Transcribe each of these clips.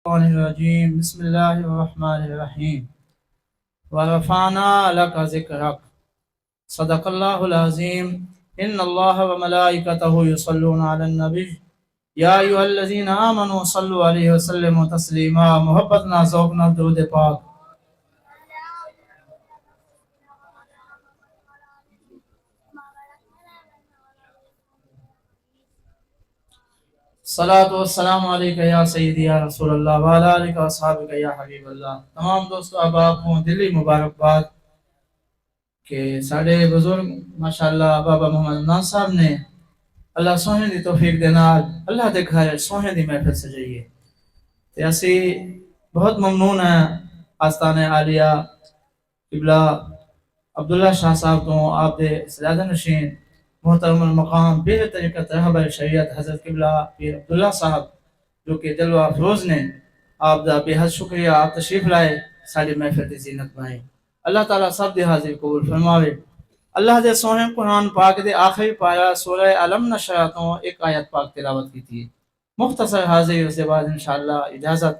الرجیم بسم اللہ الرحمن الرحیم ورفعنا لک ذکرک صدق اللہ العظیم ان اللہ وملائکتہ یصلون علی النبی یا ایھا الذین آمنوا صلوا علیہ وسلموا تسلیما۔ محبت نہ ذوق نہ درود پاک۔ صلاۃ والسلام علیکہ یا سیدی یا رسول اللہ وعلی آلہ و اصحابہ یا حبیب اللہ۔ تمام دوستو احباب کو دلی مبارکباد کہ ساڑے بزرگ ماشاءاللہ بابا محمد عدنان صاحب نے اللہ سوہنے دی توفیق دے نال اللہ دے گھر سوہنے دی محفل سجائیے تے اسی بہت ممنون ہیں آستانِ عالیہ قبلہ عبداللہ شاہ صاحب تو آپ دے سجادہ نشین محترم المقام پیر طریقت رہبر شریعت حضرت قبلہ پیر عبداللہ صاحب جو کہ دلوہ افروز نے آپ دا بے حد شکریہ، آپ تشریف لائے ساری محفل دی زینت بنائیں۔ اللہ تعالیٰ سب دے حاضر قبول فرماوے۔ اللہ دے سوہنے قرآن پاک دے آخری پارہ سورہ علم نشرح تو ایک آیت پاک تلاوت کی تھی، مختصر حاضر اس کے بعد انشاءاللہ اجازت۔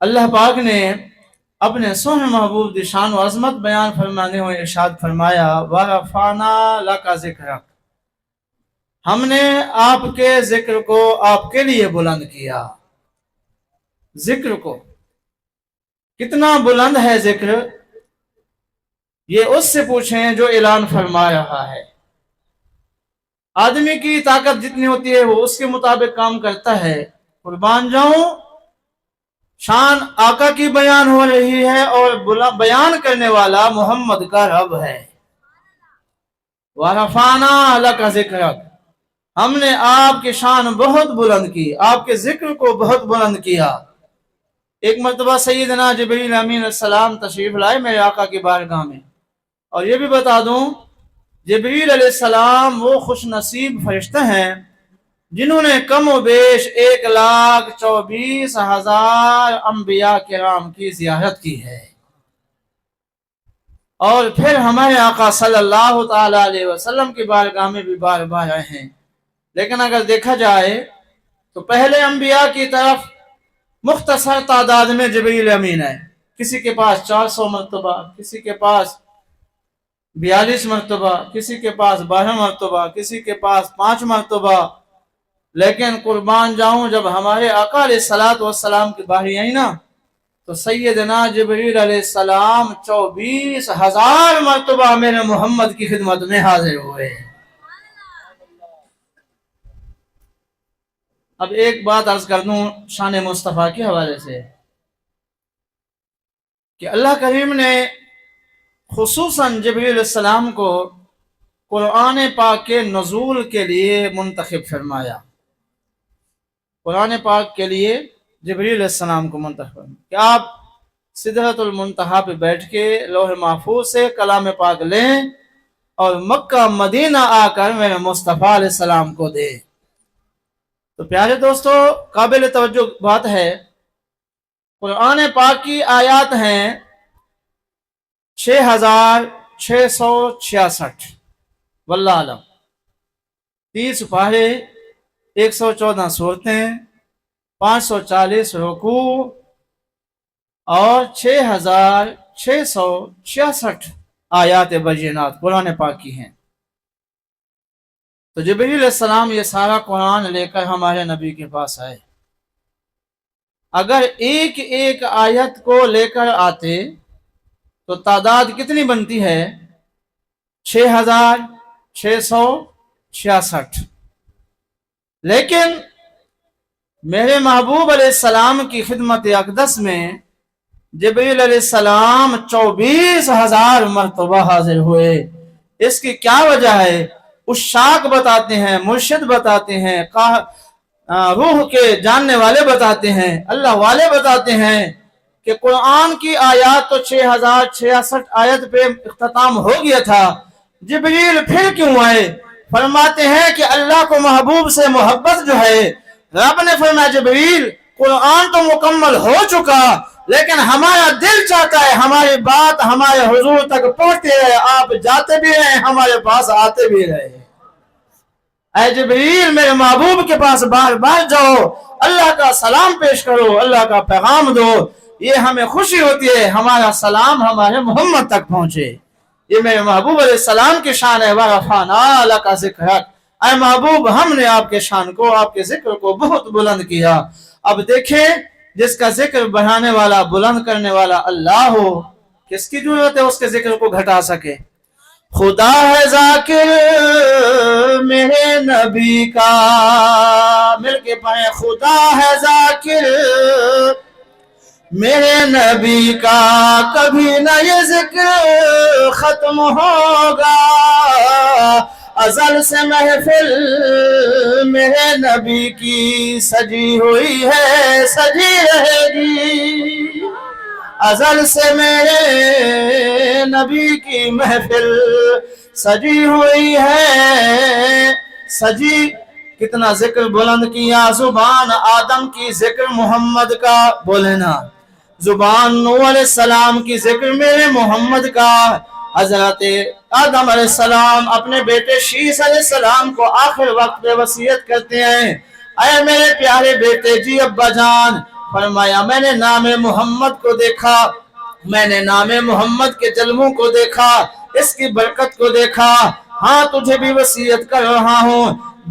اللہ پاک نے اپنے سوہنے محبوب دی شان و عظمت بیان فرمانے ہوئے ارشاد فرمایا وَرَفَعْنَا لَكَ ذِكْرَكَ، ہم نے آپ کے ذکر کو آپ کے لیے بلند کیا۔ ذکر کو کتنا بلند ہے ذکر، یہ اس سے پوچھیں جو اعلان فرما رہا ہے۔ آدمی کی طاقت جتنی ہوتی ہے وہ اس کے مطابق کام کرتا ہے۔ قربان جاؤں، شان آقا کی بیان ہو رہی ہے اور بیان کرنے والا محمد کا رب ہے۔ وَرَفَعْنَا لَكَ ذِكْرَكَ، ہم نے آپ کی شان بہت بلند کی، آپ کے ذکر کو بہت بلند کیا۔ ایک مرتبہ سیدنا جبریل امین علیہ السلام تشریف لائے میرے آقا کی بارگاہ میں، اور یہ بھی بتا دوں جبریل علیہ السلام وہ خوش نصیب فرشتے ہیں جنہوں نے کم و بیش 1,24,000 انبیاء کرام کی زیارت کی ہے، اور پھر ہمارے آقا صلی اللہ تعالی علیہ وسلم کی بارگاہ میں بھی بار بار آئے ہیں۔ لیکن اگر دیکھا جائے تو پہلے انبیاء کی طرف مختصر تعداد میں جبریل امین ہے، کسی کے پاس 400 مرتبہ، کسی کے پاس 42 مرتبہ، کسی کے پاس 12 مرتبہ، کسی کے پاس 5 مرتبہ۔ لیکن قربان جاؤں جب ہمارے آقا علیہ السلام کی باری آئی نا تو سیدنا جبریل علیہ السلام 24,000 مرتبہ میرے محمد کی خدمت میں حاضر ہوئے۔ اب ایک بات عرض کر دوں شان مصطفیٰ کے حوالے سے کہ اللہ کریم نے خصوصاً جبریل علیہ السلام کو قرآن پاک کے نزول کے لیے منتخب فرمایا۔ قرآن پاک کے لیے جبریل علیہ السلام کو منتخب فرمایا کہ آپ سدرۃ المنتہا پہ بیٹھ کے لوح محفوظ سے کلام پاک لیں اور مکہ مدینہ آ کر میرے مصطفیٰ علیہ السلام کو دیں۔ تو پیارے دوستو، قابل توجہ بات ہے، قرآن پاک کی آیات ہیں 6,666 واللہ علم، 30 پارے، 114 سورتیں، 540 رکوع اور 6,666 آیات بینات قرآن پاک کی ہیں۔ تو جبریل علیہ السلام یہ سارا قرآن لے کر ہمارے نبی کے پاس آئے۔ اگر ایک ایک آیت کو لے کر آتے تو تعداد کتنی بنتی ہے؟ 6,666۔ لیکن میرے محبوب علیہ السلام کی خدمت اقدس میں جبریل علیہ السلام 24,000 مرتبہ حاضر ہوئے۔ اس کی کیا وجہ ہے؟ عشاق بتاتے ہیں، مرشد بتاتے ہیں، روح کے جاننے والے بتاتے ہیں، اللہ والے بتاتے ہیں کہ قرآن کی آیات تو 6,066 آیت پہ اختتام ہو گیا تھا، جبریل پھر کیوں آئے؟ فرماتے ہیں کہ اللہ کو محبوب سے محبت جو ہے، رب نے فرمایا جبریل قرآن تو مکمل ہو چکا، لیکن ہمارا دل چاہتا ہے ہماری بات ہمارے حضور تک پہنچتے رہے، آپ جاتے بھی رہے ہمارے پاس آتے بھی رہے۔ اے جبریل میرے محبوب کے پاس بار بار جاؤ، اللہ کا سلام پیش کرو، اللہ کا پیغام دو، یہ ہمیں خوشی ہوتی ہے ہمارا سلام ہمارے محمد تک پہنچے۔ یہ میرے محبوب علیہ السلام کی شان ہے۔ وَرَفَعْنَا لَكَ ذِكْرَكَ، اے محبوب ہم نے آپ کے شان کو، آپ کے ذکر کو بہت بلند کیا۔ اب دیکھیں جس کا ذکر بڑھانے والا، بلند کرنے والا اللہ ہو، کس کی ضرورت ہے اس کے ذکر کو گھٹا سکے؟ خدا ہے ذاکر میرے نبی کا، مل کے پڑھیں، خدا ہے ذاکر میرے نبی کا، کبھی نہ یہ ذکر ختم ہوگا، ازل سے محفل میرے نبی کی سجی ہوئی ہے، سجی رہے گی، ازل سے میرے نبی کی محفل سجی ہوئی ہے، سجی۔ کتنا ذکر بلند کیا، زبان آدم کی ذکر محمد کا، بولے نا، زبان نوح علیہ السلام کی ذکر میرے محمد کا۔ حضرت آدم علیہ السلام اپنے بیٹے شیس علیہ السلام کو آخر وقت پہ وصیت کرتے ہیں، اے میرے پیارے بیٹے جی ابا جان، فرمایا میں نے نام محمد کو دیکھا، میں نے نام محمد کے جلووں کو دیکھا، اس کی برکت کو دیکھا، ہاں تجھے بھی وصیت کر رہا ہوں،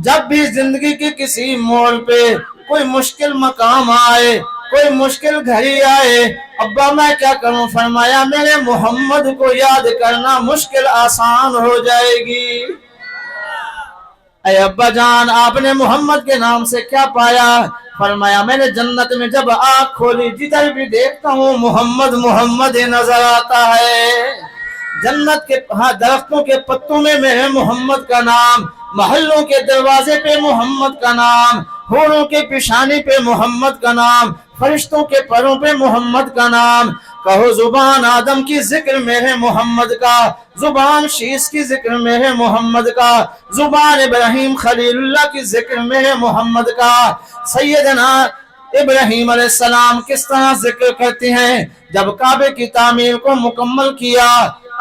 جب بھی زندگی کی کسی موڑ پہ کوئی مشکل مقام آئے، کوئی مشکل گھڑی آئے، ابا میں کیا کروں؟ فرمایا میرے محمد کو یاد کرنا، مشکل آسان ہو جائے گی۔ اے ابا جان آپ نے محمد کے نام سے کیا پایا؟ فرمایا میں نے جنت میں جب آنکھ کھولی جدھر بھی دیکھتا ہوں محمد محمد نظر آتا ہے، جنت کے درختوں کے پتوں میں میرے محمد کا نام، محلوں کے دروازے پہ محمد کا نام، حوروں کے پیشانی پہ محمد کا نام، فرشتوں کے پروں پہ محمد کا نام۔ کہو زبان آدم کی ذکر میرے محمد کا، زبان شیس کی ذکر میرے محمد کا، زبان ابراہیم خلیل اللہ کی ذکر میرے محمد کا۔ سیدنا ابراہیم علیہ السلام کس طرح ذکر کرتے ہیں؟ جب کعبے کی تعمیر کو مکمل کیا،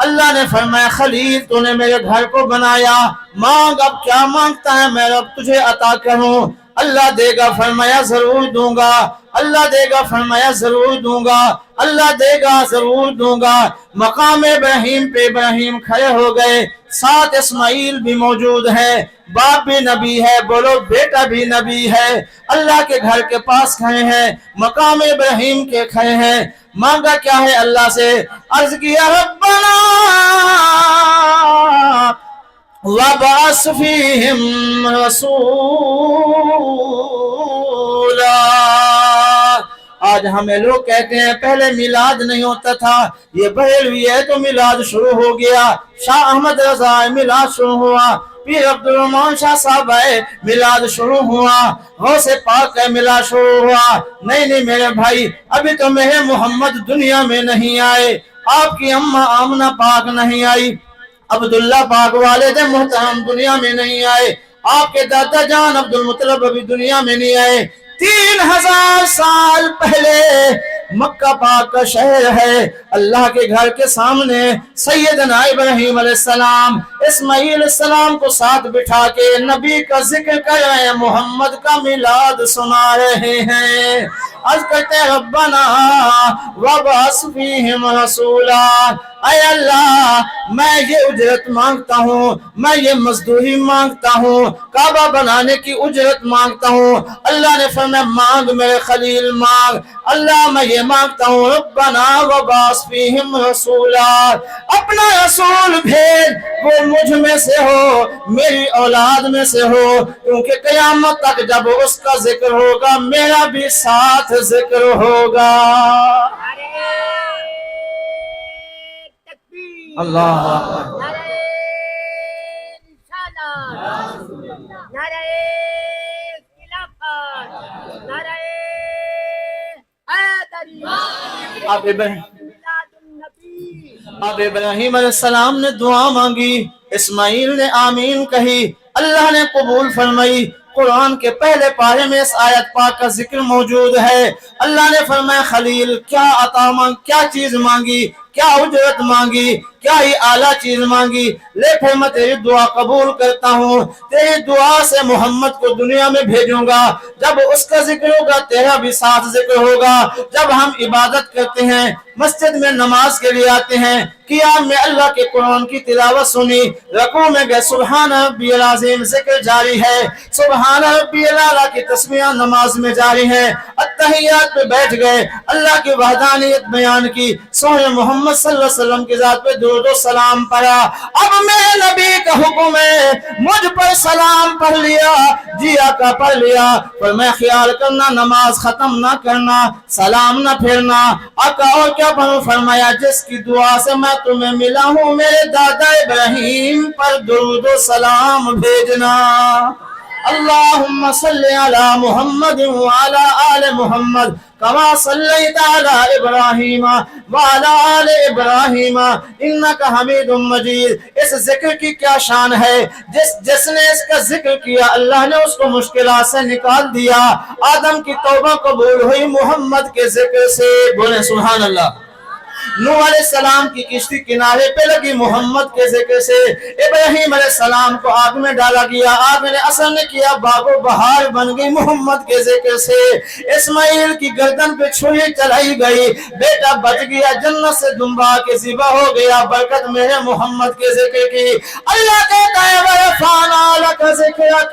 اللہ نے فرمایا خلیل تو نے میرے گھر کو بنایا، مانگ اب کیا مانگتا ہے میں رب تجھے عطا کروں؟ اللہ دے گا، فرمایا ضرور دوں گا، اللہ دے گا، فرمایا ضرور دوں گا، اللہ دے گا ضرور دوں گا۔ مقام ابراہیم پہ ابراہیم کھڑے ہو گئے، ساتھ اسماعیل بھی موجود ہے، باپ بھی نبی ہے، بولو بیٹا بھی نبی ہے، اللہ کے گھر کے پاس کھڑے ہیں، مقام ابراہیم کے کھڑے ہیں۔ مانگا کیا ہے اللہ سے؟ عرض کیا ربنا وَبَعَثْ فِيهِمْ رَسُولًا۔ آج ہمیں لوگ کہتے ہیں پہلے میلاد نہیں ہوتا تھا، یہ بریلوی ہے تو میلاد شروع ہو گیا، شاہ احمد رضا ہے میلاد شروع ہوا، پیر عبدالرحمن شاہ صاحب ہے میلاد شروع ہوا، غوث پاک ہے میلاد شروع ہوا۔ نہیں نہیں میرے بھائی، ابھی تو میرے محمد دنیا میں نہیں آئے، آپ کی اماں آمنہ پاک نہیں آئی، عبداللہ پاک والد محترم دنیا میں نہیں آئے، آپ کے دادا جان عبدالمطلب ابھی دنیا میں نہیں آئے۔ 3000 سال پہلے مکہ پاک کا شہر ہے، اللہ کے گھر کے سامنے سیدنا ابراہیم علیہ السلام اسماعیل علیہ السلام کو ساتھ بٹھا کے نبی کا ذکر کر رہے ہیں، محمد کا میلاد سنا رہے ہیں۔ عرض کرتے ہیں ربنا وَبَعَثْ فِيهِمْ رَسُولًا، اے اللہ میں یہ اجرت مانگتا ہوں، میں یہ مزدوری مانگتا ہوں، کعبہ بنانے کی اجرت مانگتا ہوں۔ اللہ نے فرمایا مانگ میرے خلیل مانگ، اللہ میں یہ مانگتا ہوں ربنا وَبَعَثْ فِيهِمْ رَسُولًا، اپنا رسول بھیج، وہ مجھ میں سے ہو، میری اولاد میں سے ہو، کیونکہ قیامت تک جب اس کا ذکر ہوگا میرا بھی ساتھ ذکر ہوگا۔ اللہ نعرہ رسالت، نعرہ خلافت، نعرہ حیدری، اب ابراہیم علیہ السلام نے دعا مانگی، اسماعیل نے آمین کہی، اللہ نے قبول فرمائی۔ قرآن کے پہلے پارے میں اس آیت پاک کا ذکر موجود ہے۔ اللہ نے فرمایا خلیل کیا عطا مانگ، کیا چیز مانگی، کیا اجرت مانگی؟ کیا ہی اعلیٰ چیز مانگی، لے پھر میں تیری دعا قبول کرتا ہوں، تیری دعا سے محمد کو دنیا میں بھیجوں گا، جب اس کا ذکر ہوگا تیرا بھی ساتھ ذکر ہوگا، جب ہم عبادت کرتے ہیں مسجد میں نماز کے لیے آتے ہیں، قیام میں اللہ کے قرآن کی تلاوت سنی، رکوع میں گئے سبحان ربی العظیم ذکر جاری ہے، سبحان ربی الاعلیٰ کی تسبیحات نماز میں جاری ہے، اتحیات پہ بیٹھ گئے، اللہ کی وحدانیت بیان کی، سونے محمد صلی اللہ علیہ وسلم کی ذات پہ درود و سلام پڑھا، اب میرے نبی کا حکم ہے مجھ پر سلام پڑھ لیا، جی آقا پڑھ لیا، پر میں خیال کرنا نماز ختم نہ کرنا، سلام نہ پھرنا، آقا اور کیا پڑھوں؟ فرمایا جس کی دعا سے میں تمہیں ملا ہوں میرے دادا ابراہیم پر درود و سلام بھیجنا، اللہم صلی علی محمد وعلی آل محمد کما صلیت علی ابراہیم وعلی آل ابراہیم انک حمید مجید۔ اس ذکر کی کیا شان ہے، جس نے اس کا ذکر کیا اللہ نے اس کو مشکلات سے نکال دیا، آدم کی توبہ قبول ہوئی محمد کے ذکر سے، بولیں سبحان اللہ۔ نوح علیہ السلام کی کشتی کنارے پہ لگی محمد کے ذکر سے، ابراہیم علیہ السلام کو آگ میں ڈالا گیا، آگ نے اثر نے کیا، باغ و بہار بن گئی محمد کے ذکر سے، اسماعیل کی گردن پہ چھری چلائی گئی، بیٹا بچ گیا، جنت سے دمبا کے ذبح ہو گیا، برکت میرے محمد کے ذکر کی۔ اللہ کہتا ہے وَرَفَعْنَا لَكَ ذِكْرَكَ،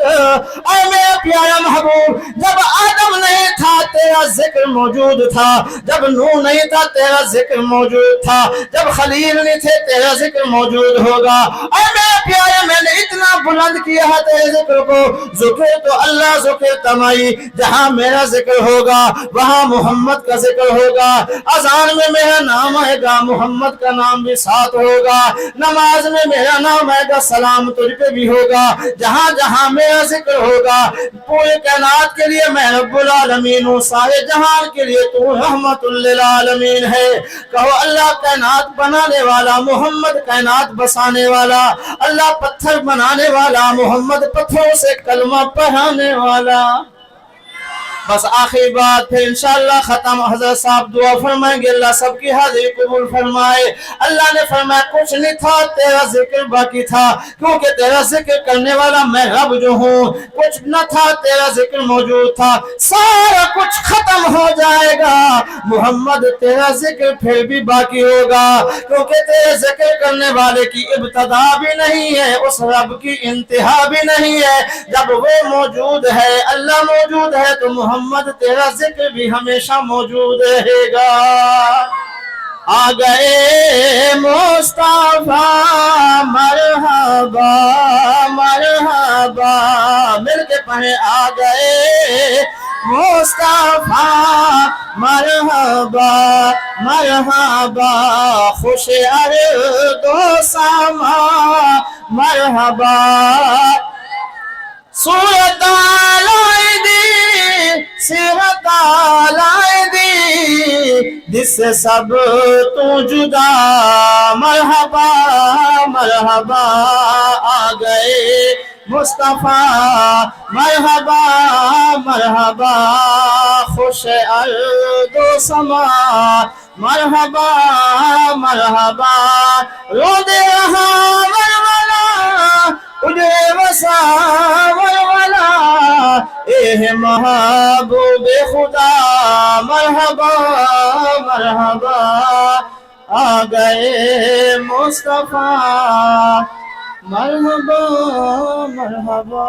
اے میرے پیارا محبوب، جب آدم نہیں تھا تیرا ذکر موجود تھا، جب نوح نہیں تھا تیرا ذکر موجود تھا، جب خلیل نہیں تھے تیرا ذکر موجود ہوگا، اے میرے پیارے میں نے اتنا بلند کیا ہے تیرے ذکر کو، ذکر تو اللہ ذکر تمائی، جہاں میرا ذکر ہوگا وہاں محمد کا ذکر ہوگا، اذان میں میرا نام آئے گا محمد کا نام بھی ساتھ ہوگا، نماز میں میرا نام آئے گا سلام تجھ پہ بھی ہوگا، جہاں جہاں میرا ذکر ہوگا، پورے کائنات کے لیے میں رب العالمین ہوں، سارے جہان کے لیے تو رحمت للعالمین ہے۔ کہو اللہ کائنات بنانے والا، محمد کائنات بسانے والا، اللہ پتھر بنانے والا، محمد پتھروں سے کلمہ پڑھانے والا۔ بس آخری بات پھر انشاءاللہ ختم، حضرت صاحب دعا فرمائیں گے، اللہ سب کی حاضری قبول فرمائے۔ اللہ نے فرمایا کچھ نہیں تھا تیرا ذکر باقی تھا، کیونکہ تیرا ذکر کرنے والا میں رب جو ہوں، کچھ نہ تھا تیرا ذکر موجود تھا، سارا کچھ ختم ہو جائے گا، محمد تیرا ذکر پھر بھی باقی ہوگا، کیونکہ تیرے ذکر کرنے والے کی ابتدا بھی نہیں ہے، اس رب کی انتہا بھی نہیں ہے، جب وہ موجود ہے، اللہ موجود ہے تو محمد تیرا ذکر بھی ہمیشہ موجود رہے گا۔ آ گئے مصطفیٰ مرحبا مرحبا، مل کے پڑھیں آ گئے مصطفیٰ مرحبا مرحبا، خوش ارد و سما مرحبا، صورت لائے دی سیرت لائے دی، جس سے سب تو جدا، مرحبا مرحبا، آ گئے مصطفیٰ مرحبا مرحبا، خوش ارد و سما مرحبا مرحبا، رو دے رہا ولولا اجڑے وسا ولولا، اے محبوب خدا مرحبا مرحبا، آ گئے مصطفیٰ مرحبا مرحبا۔